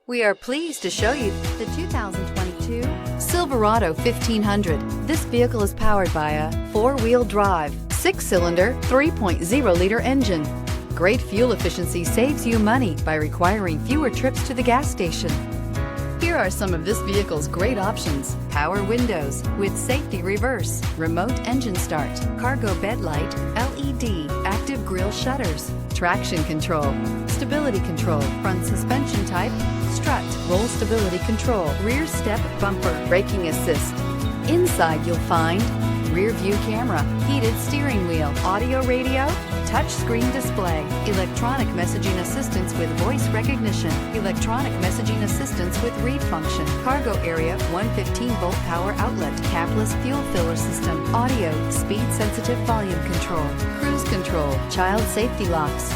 We are pleased to show you the 2022 Silverado 1500. This vehicle is powered by a four-wheel drive, six-cylinder, 3.0-liter engine. Great fuel efficiency saves you money by requiring fewer trips to the gas station. Here are some of this vehicle's great options: power windows with safety reverse, remote engine start, cargo bed light, LED, active grille shutters, traction control, stability control, front suspension type, strut, roll stability control, rear step bumper, braking assist. Inside you'll find rear view camera, heated steering wheel, audio radio, touch screen display, electronic messaging assistance with voice recognition, electronic messaging assistance with read function, cargo area 115-volt power outlet, capless fuel filler system, audio, speed sensitive volume control, cruise control, child safety locks,